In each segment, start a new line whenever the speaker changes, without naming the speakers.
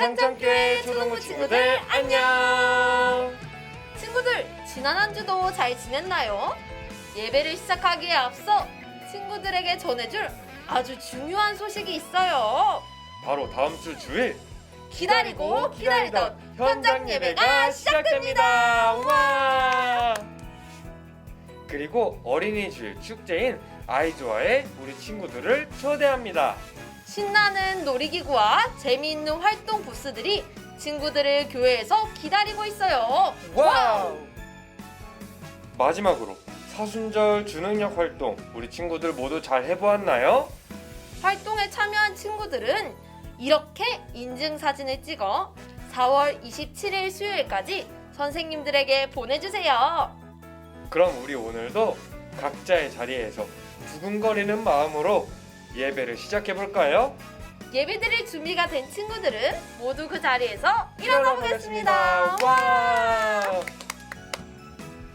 창창교회 초등부 친구들 안녕!
친구들, 지난 한 주도 잘 지냈나요? 예배를 시작하기에 앞서 친구들에게 전해줄 아주 중요한 소식이 있어요.
바로 다음 주 주일
기다리고 기다리던 현장 예배가 시작됩니다.
우와! 그리고 어린이 주일 축제인 아이조아의 우리 친구들을 초대합니다.
신나는 놀이기구와 재미있는 활동 부스들이 친구들을 교회에서 기다리고 있어요.
와우! 마지막으로 사순절 주능력 활동 우리 친구들 모두 잘 해보았나요?
활동에 참여한 친구들은 이렇게 인증사진을 찍어 4월 27일 수요일까지 선생님들에게 보내주세요.
그럼 우리 오늘도 각자의 자리에서 두근거리는 마음으로 예배를 시작해볼까요?
예배드릴 준비가 된 친구들은 모두 그 자리에서 일어나 보겠습니다.
와!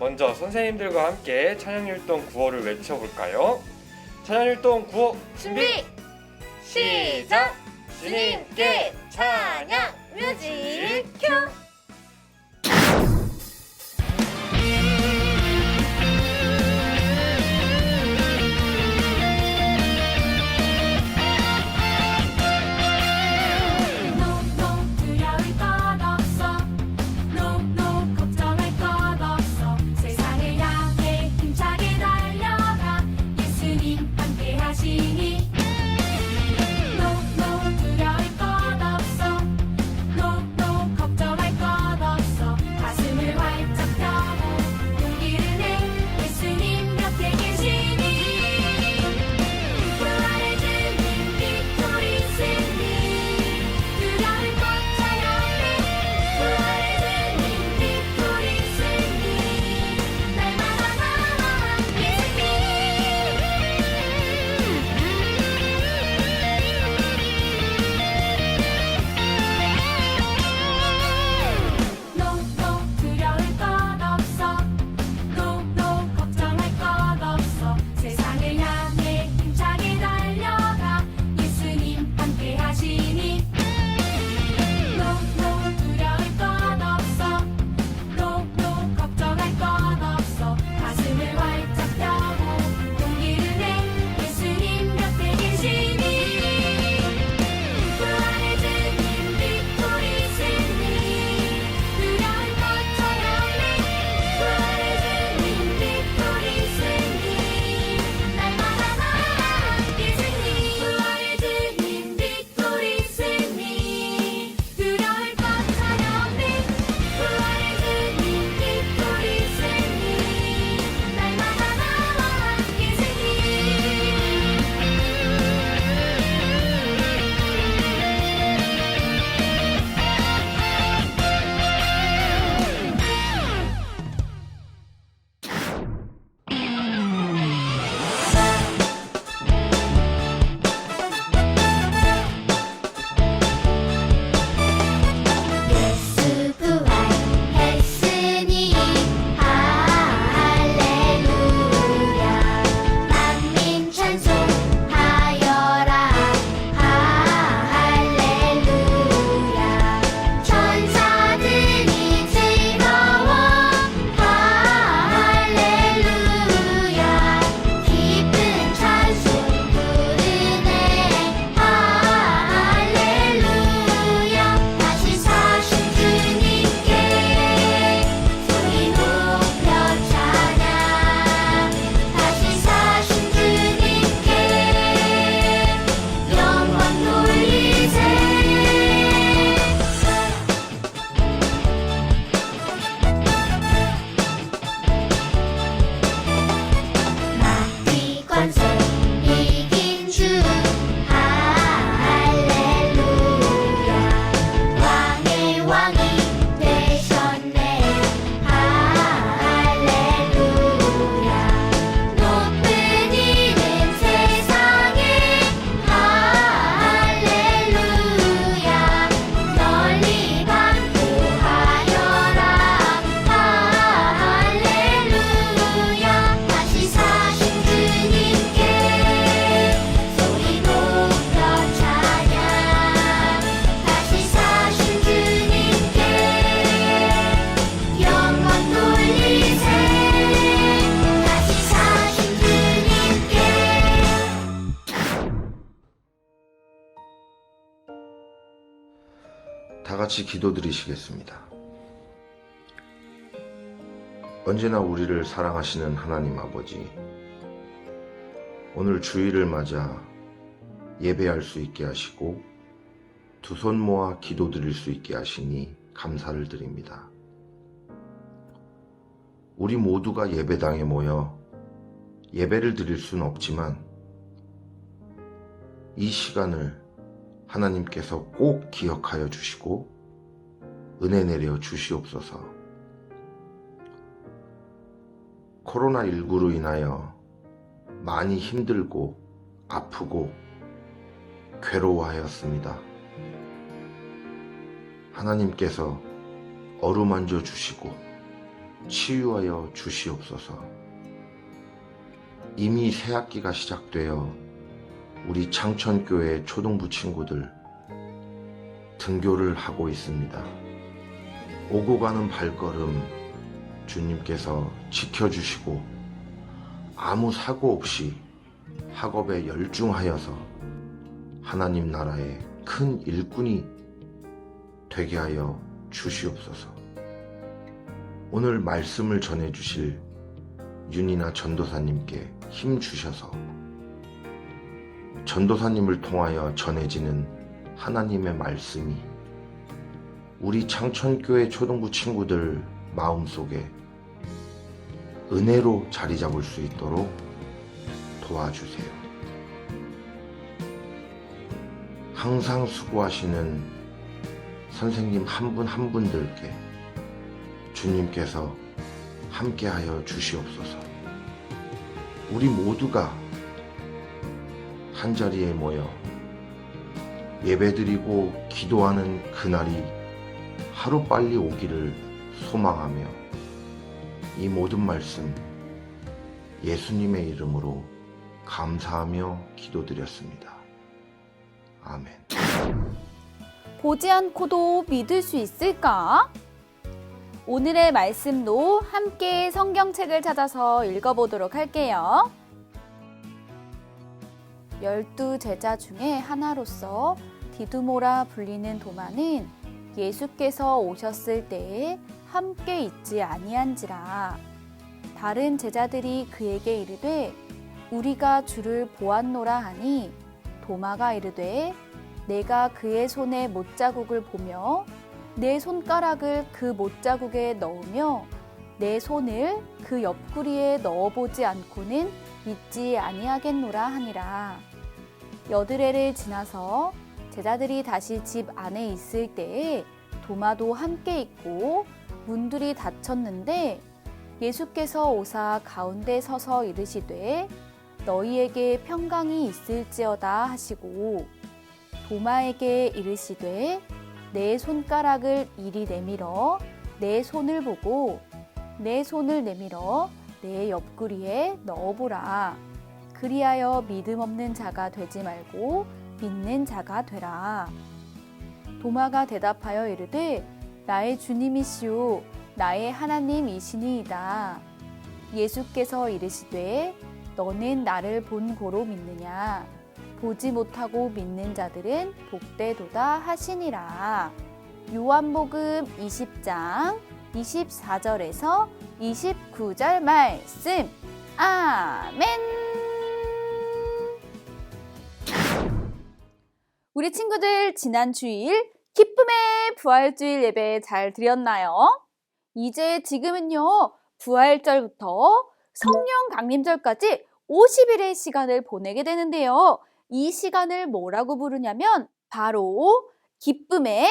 먼저 선생님들과 함께 찬양율동 구호를 외쳐볼까요? 찬양율동 구호
준비! 시작! 주님께 찬양 뮤직 큐!
다 같이 기도드리시겠습니다. 언제나 우리를 사랑하시는 하나님 아버지, 오늘 주일을 맞아 예배할 수 있게 하시고 두 손 모아 기도드릴 수 있게 하시니 감사를 드립니다. 우리 모두가 예배당에 모여 예배를 드릴 수는 없지만 이 시간을 하나님께서 꼭 기억하여 주시고 은혜 내려 주시옵소서. 코로나19로 인하여 많이 힘들고 아프고 괴로워하였습니다. 하나님께서 어루만져 주시고 치유하여 주시옵소서. 이미 새학기가 시작되어 우리 창천교회 초등부 친구들 등교를 하고 있습니다. 오고 가는 발걸음 주님께서 지켜주시고 아무 사고 없이 학업에 열중하여서 하나님 나라의 큰 일꾼이 되게 하여 주시옵소서. 오늘 말씀을 전해주실 윤이나 전도사님께 힘 주셔서 전도사님을 통하여 전해지는 하나님의 말씀이 우리 창천교회 초등부 친구들 마음속에 은혜로 자리 잡을 수 있도록 도와주세요. 항상 수고하시는 선생님 한 분 한 분들께 주님께서 함께하여 주시옵소서. 우리 모두가 한자리에 모여 예배드리고 기도하는 그날이 하루빨리 오기를 소망하며 이 모든 말씀 예수님의 이름으로 감사하며 기도드렸습니다. 아멘.
보지 않고도 믿을 수 있을까? 오늘의 말씀도 함께 성경책을 찾아서 읽어보도록 할게요. 12 제자 중에 하나로서 디두모라 불리는 도마는 예수께서 오셨을 때에 함께 있지 아니한지라. 다른 제자들이 그에게 이르되 우리가 주를 보았노라 하니 도마가 이르되 내가 그의 손에 못자국을 보며 내 손가락을 그 못자국에 넣으며 내 손을 그 옆구리에 넣어보지 않고는 믿지 아니하겠노라 하니라. 여드레를 지나서 제자들이 다시 집 안에 있을 때에 도마도 함께 있고 문들이 닫혔는데 예수께서 오사 가운데 서서 이르시되 너희에게 평강이 있을지어다 하시고 도마에게 이르시되 내 손가락을 이리 내밀어 내 손을 보고 내 손을 내밀어 내 옆구리에 넣어보라. 그리하여 믿음 없는 자가 되지 말고 믿는 자가 되라. 도마가 대답하여 이르되 나의 주님이시오 나의 하나님이시니이다. 예수께서 이르시되 너는 나를 본 고로 믿느냐. 보지 못하고 믿는 자들은 복되도다 하시니라. 요한복음 20장 24절에서 29절 말씀. 아멘. 우리 친구들 지난 주일 기쁨의 부활주일 예배 잘 드렸나요? 이제 지금은요 부활절부터 성령 강림절까지 50일의 시간을 보내게 되는데요. 이 시간을 뭐라고 부르냐면 바로 기쁨의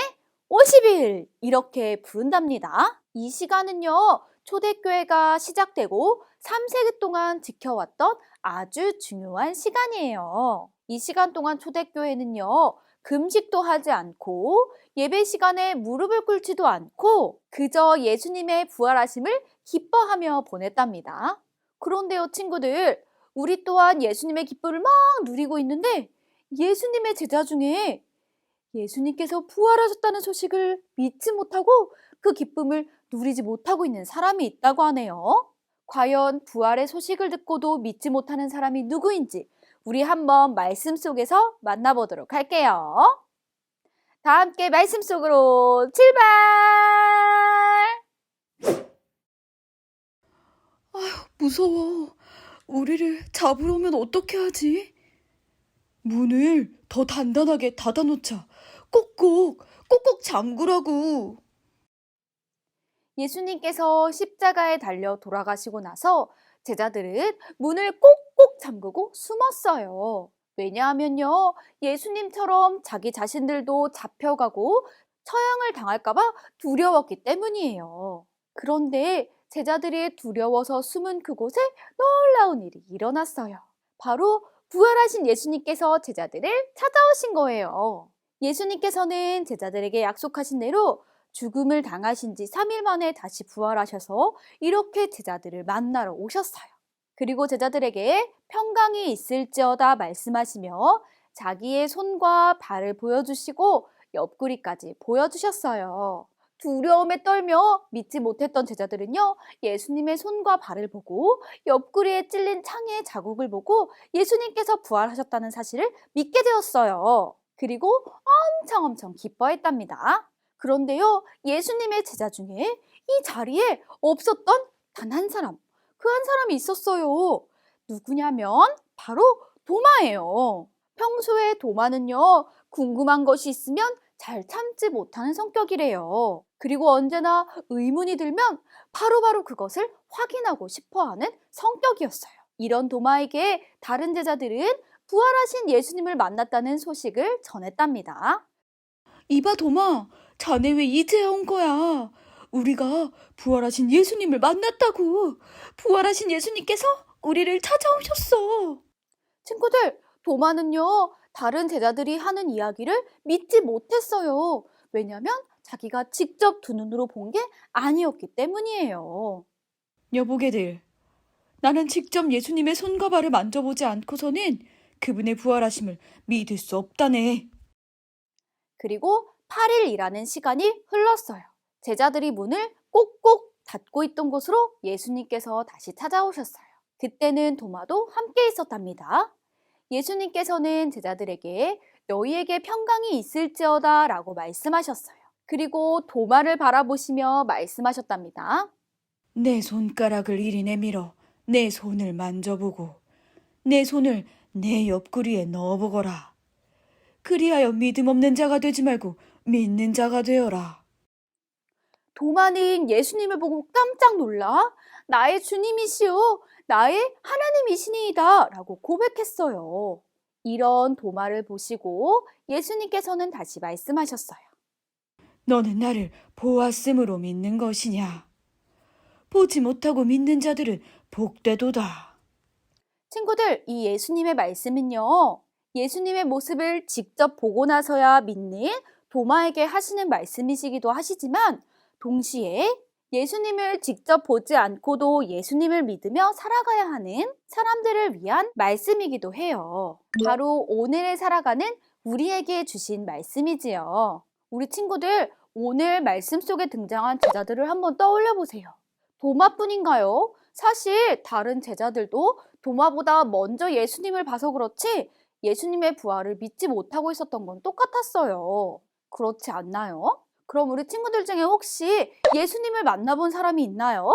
50일 이렇게 부른답니다. 이 시간은요 초대교회가 시작되고 3세기 동안 지켜왔던 아주 중요한 시간이에요. 이 시간 동안 초대교회는요 금식도 하지 않고 예배 시간에 무릎을 꿇지도 않고 그저 예수님의 부활하심을 기뻐하며 보냈답니다. 그런데요 친구들, 우리 또한 예수님의 기쁨을 막 누리고 있는데 예수님의 제자 중에 예수님께서 부활하셨다는 소식을 믿지 못하고 그 기쁨을 누리지 못하고 있는 사람이 있다고 하네요. 과연 부활의 소식을 듣고도 믿지 못하는 사람이 누구인지 우리 한번 말씀 속에서 만나보도록 할게요. 다 함께 말씀 속으로 출발!
무서워. 우리를 잡으러 오면 어떻게 하지? 문을 더 단단하게 닫아놓자. 꼭꼭 잠그라고.
예수님께서 십자가에 달려 돌아가시고 나서 제자들은 문을 꼭꼭 잠그고 숨었어요. 왜냐하면요, 예수님처럼 자기 자신들도 잡혀가고 처형을 당할까봐 두려웠기 때문이에요. 그런데 제자들이 두려워서 숨은 그곳에 놀라운 일이 일어났어요. 바로 부활하신 예수님께서 제자들을 찾아오신 거예요. 예수님께서는 제자들에게 약속하신 대로 죽음을 당하신 지 3일 만에 다시 부활하셔서 이렇게 제자들을 만나러 오셨어요. 그리고 제자들에게 평강이 있을지어다 말씀하시며 자기의 손과 발을 보여주시고 옆구리까지 보여주셨어요. 두려움에 떨며 믿지 못했던 제자들은요, 예수님의 손과 발을 보고 옆구리에 찔린 창의 자국을 보고 예수님께서 부활하셨다는 사실을 믿게 되었어요. 그리고 엄청 기뻐했답니다. 그런데요, 예수님의 제자 중에 이 자리에 없었던 단 한 사람, 그 한 사람이 있었어요. 누구냐면 바로 도마예요. 평소에 도마는요, 궁금한 것이 있으면 잘 참지 못하는 성격이래요. 그리고 언제나 의문이 들면 바로바로 그것을 확인하고 싶어하는 성격이었어요. 이런 도마에게 다른 제자들은 부활하신 예수님을 만났다는 소식을 전했답니다.
이봐, 도마. 자네 왜 이제야 온 거야? 우리가 부활하신 예수님을 만났다고. 부활하신 예수님께서 우리를 찾아오셨어.
친구들, 도마는요, 다른 제자들이 하는 이야기를 믿지 못했어요. 왜냐면 자기가 직접 두 눈으로 본 게 아니었기 때문이에요.
여보게들, 나는 직접 예수님의 손과 발을 만져보지 않고서는 그분의 부활하심을 믿을 수 없다네.
그리고 8일이라는 시간이 흘렀어요. 제자들이 문을 꼭꼭 닫고 있던 곳으로 예수님께서 다시 찾아오셨어요. 그때는 도마도 함께 있었답니다. 예수님께서는 제자들에게 너희에게 평강이 있을지어다 라고 말씀하셨어요. 그리고 도마를 바라보시며 말씀하셨답니다.
내 손가락을 이리 내밀어 내 손을 만져보고 내 손을 내 옆구리에 넣어보거라. 그리하여 믿음 없는 자가 되지 말고 믿는 자가 되어라.
도마는 예수님을 보고 깜짝 놀라 나의 주님이시오, 나의 하나님이시니이다 라고 고백했어요. 이런 도마를 보시고 예수님께서는 다시 말씀하셨어요.
너는 나를 보았으므로 믿는 것이냐? 보지 못하고 믿는 자들은 복되도다.
친구들, 이 예수님의 말씀은요, 예수님의 모습을 직접 보고 나서야 믿는 도마에게 하시는 말씀이시기도 하시지만 동시에 예수님을 직접 보지 않고도 예수님을 믿으며 살아가야 하는 사람들을 위한 말씀이기도 해요. 바로 오늘을 살아가는 우리에게 주신 말씀이지요. 우리 친구들, 오늘 말씀 속에 등장한 제자들을 한번 떠올려 보세요. 도마뿐인가요? 사실 다른 제자들도 도마보다 먼저 예수님을 봐서 그렇지 예수님의 부활을 믿지 못하고 있었던 건 똑같았어요. 그렇지 않나요? 그럼 우리 친구들 중에 혹시 예수님을 만나본 사람이 있나요?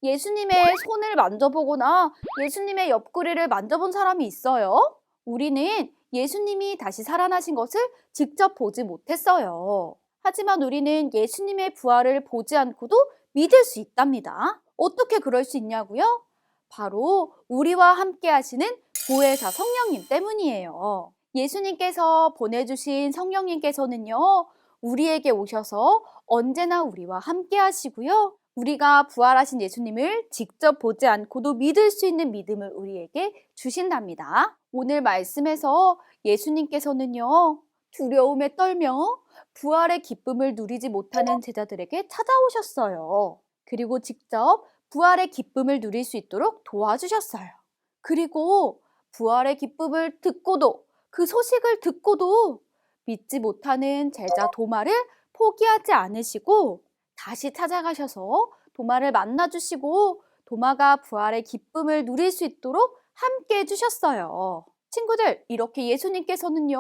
예수님의 손을 만져보거나 예수님의 옆구리를 만져본 사람이 있어요? 우리는 예수님이 다시 살아나신 것을 직접 보지 못했어요. 하지만 우리는 예수님의 부활을 보지 않고도 믿을 수 있답니다. 어떻게 그럴 수 있냐고요? 바로 우리와 함께 하시는 보혜사 성령님 때문이에요. 예수님께서 보내주신 성령님께서는요, 우리에게 오셔서 언제나 우리와 함께 하시고요. 우리가 부활하신 예수님을 직접 보지 않고도 믿을 수 있는 믿음을 우리에게 주신답니다. 오늘 말씀에서 예수님께서는요, 두려움에 떨며 부활의 기쁨을 누리지 못하는 제자들에게 찾아오셨어요. 그리고 직접 부활의 기쁨을 누릴 수 있도록 도와주셨어요. 그리고 부활의 기쁨을 듣고도, 그 소식을 듣고도 믿지 못하는 제자 도마를 포기하지 않으시고 다시 찾아가셔서 도마를 만나주시고 도마가 부활의 기쁨을 누릴 수 있도록 함께 해주셨어요. 친구들, 이렇게 예수님께서는요,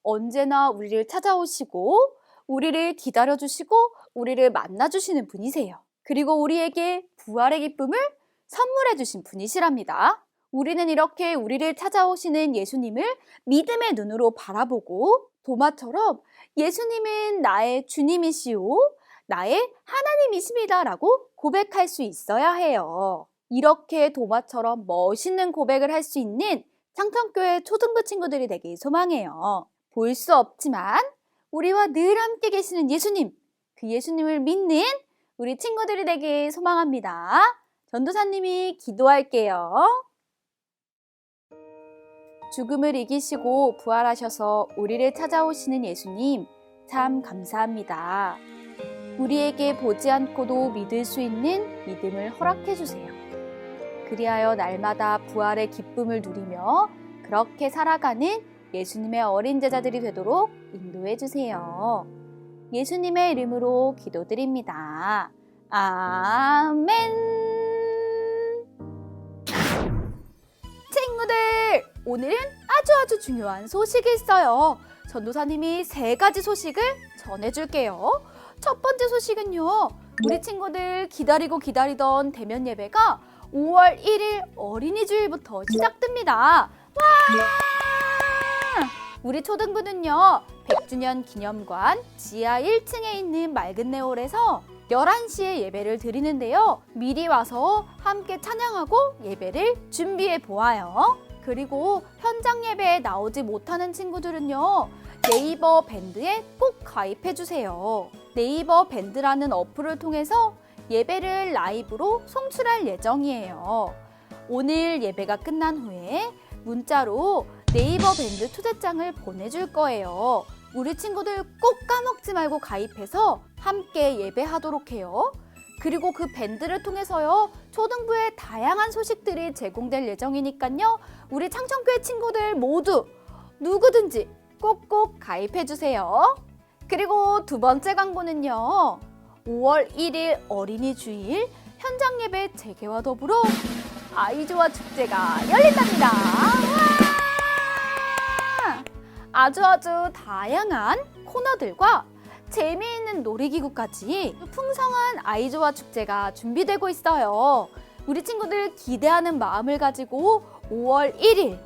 언제나 우리를 찾아오시고 우리를 기다려주시고 우리를 만나주시는 분이세요. 그리고 우리에게 부활의 기쁨을 선물해주신 분이시랍니다. 우리는 이렇게 우리를 찾아오시는 예수님을 믿음의 눈으로 바라보고 도마처럼 예수님은 나의 주님이시오, 나의 하나님이십니다 라고 고백할 수 있어야 해요. 이렇게 도마처럼 멋있는 고백을 할 수 있는 창천교회 초등부 친구들이 되길 소망해요. 볼 수 없지만 우리와 늘 함께 계시는 예수님, 그 예수님을 믿는 우리 친구들이 되길 소망합니다. 전도사님이 기도할게요. 죽음을 이기시고 부활하셔서 우리를 찾아오시는 예수님, 참 감사합니다. 우리에게 보지 않고도 믿을 수 있는 믿음을 허락해 주세요. 그리하여 날마다 부활의 기쁨을 누리며 그렇게 살아가는 예수님의 어린 제자들이 되도록 인도해 주세요. 예수님의 이름으로 기도드립니다. 아멘. 친구들, 오늘은 아주 중요한 소식이 있어요. 전도사님이 3가지 소식을 전해줄게요. 첫 번째 소식은요, 우리 친구들 기다리던 대면 예배가 5월 1일 어린이 주일부터 시작됩니다. 와! 우리 초등부는요, 100주년 기념관 지하 1층에 있는 맑은 내홀에서 11시에 예배를 드리는데요. 미리 와서 함께 찬양하고 예배를 준비해 보아요. 그리고 현장 예배에 나오지 못하는 친구들은요, 네이버 밴드에 꼭 가입해 주세요. 네이버 밴드라는 어플을 통해서 예배를 라이브로 송출할 예정이에요. 오늘 예배가 끝난 후에 문자로 네이버 밴드 초대장을 보내줄 거예요. 우리 친구들 꼭 까먹지 말고 가입해서 함께 예배하도록 해요. 그리고 그 밴드를 통해서요, 초등부의 다양한 소식들이 제공될 예정이니까요, 우리 창천교회 친구들 모두 누구든지 꼭꼭 가입해주세요. 그리고 두 번째 광고는요, 5월 1일 어린이 주일 현장 예배 재개와 더불어 아이조아 축제가 열린답니다. 아주 다양한 코너들과 재미있는 놀이기구까지 풍성한 아이조아 축제가 준비되고 있어요. 우리 친구들 기대하는 마음을 가지고 5월 1일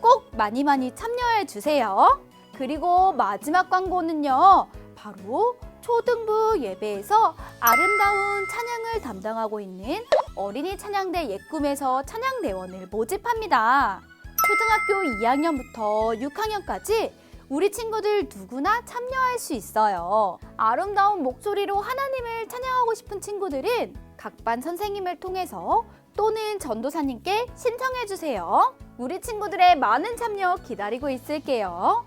꼭 많이 참여해 주세요. 그리고 마지막 광고는요, 바로 초등부 예배에서 아름다운 찬양을 담당하고 있는 어린이 찬양대 예꿈에서 찬양대원을 모집합니다. 초등학교 2학년부터 6학년까지 우리 친구들 누구나 참여할 수 있어요. 아름다운 목소리로 하나님을 찬양하고 싶은 친구들은 각 반 선생님을 통해서 또는 전도사님께 신청해 주세요. 우리 친구들의 많은 참여 기다리고 있을게요.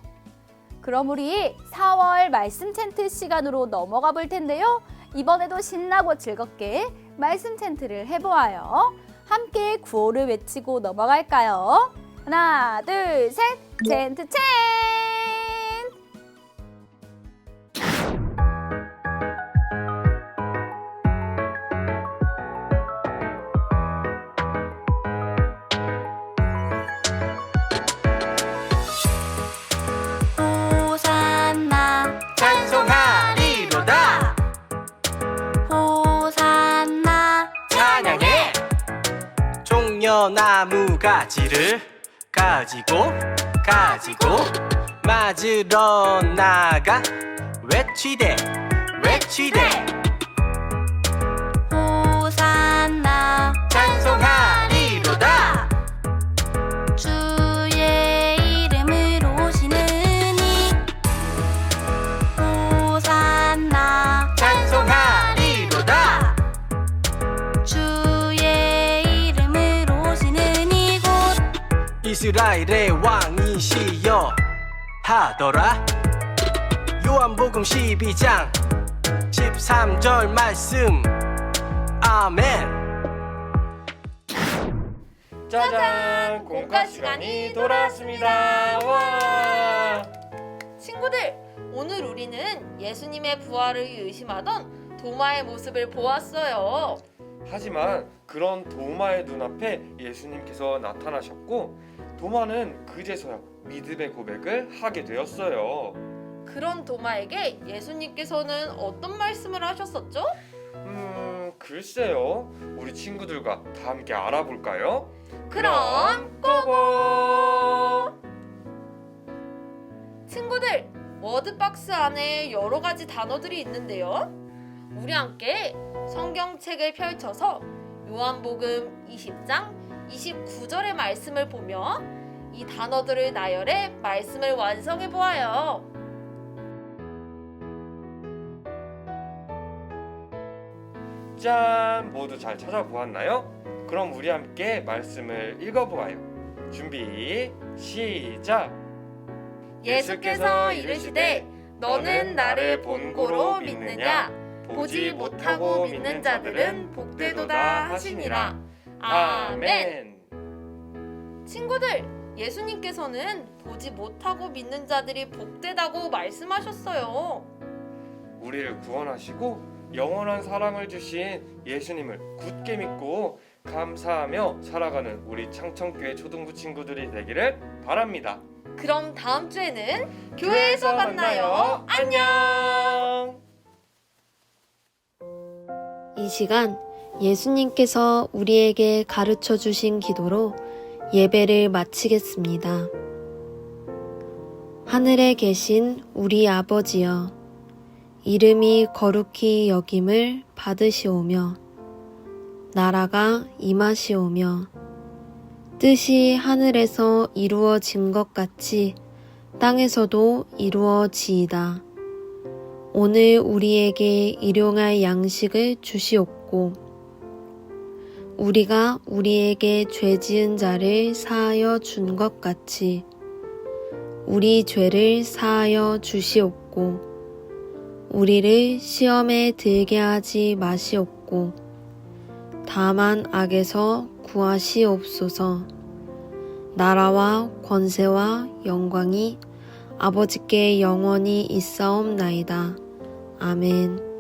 그럼 우리 4월 말씀 챈트 시간으로 넘어가 볼 텐데요. 이번에도 신나고 즐겁게 말씀 챈트를 해보아요. 함께 구호를 외치고 넘어갈까요? 하나, 둘, 셋, 챈트 챈!
호산나
찬송하리로다.
호산나
찬양해.
종려나무 가지를 가지고 맞으러 나가 외치되
호산나
찬송하리로다.
주의 이름으로 오시는 이 호산나
찬송하리로다.
주의 이름으로 오시는 이곳
이스라엘의 왕이시여 하더라. 요한복음 12장 13절 말씀 아멘.
짜잔! 공과 시간이 돌아왔습니다. 와!
친구들, 오늘 우리는 예수님의 부활을 의심하던 도마의 모습을 보았어요.
하지만 그런 도마의 눈앞에 예수님께서 나타나셨고 도마는 그제서야 믿음의 고백을 하게 되었어요. 그
그런 도마에게 예수님께서는 어떤 말씀을 하셨었죠?
글쎄요. 우리 친구들과 다 함께 알아볼까요?
그럼 고고! 친구들, 워드박스 안에 여러 가지 단어들이 있는데요. 우리 함께 성경책을 펼쳐서 요한복음 20장 29절의 말씀을 보며 이 단어들을 나열해 말씀을 완성해 보아요.
짠! 모두 잘 찾아보았나요? 그럼 우리 함께 말씀을 읽어보아요. 준비, 시작!
예수께서 이르시되 너는 나를 본고로 믿느냐? 보지 못하고 믿는 자들은 복되도다 하시니라. 아멘. 친구들, 예수님께서는 보지 못하고 믿는 자들이 복되다고 말씀하셨어요.
우리를 구원하시고 영원한 사랑을 주신 예수님을 굳게 믿고 감사하며 살아가는 우리 창천교회 초등부 친구들이 되기를 바랍니다.
그럼 다음 주에는 교회에서 만나요. 안녕.
이 시간 예수님께서 우리에게 가르쳐 주신 기도로 예배를 마치겠습니다. 하늘에 계신 우리 아버지여, 이름이 거룩히 여김을 받으시오며 나라가 임하시오며 뜻이 하늘에서 이루어진 것 같이 땅에서도 이루어지이다. 오늘 우리에게 일용할 양식을 주시옵고 우리가 우리에게 죄 지은 자를 사하여 준 것 같이 우리 죄를 사하여 주시옵고 우리를 시험에 들게 하지 마시옵고 다만 악에서 구하시옵소서. 나라와 권세와 영광이 아버지께 영원히 있사옵나이다. 아멘.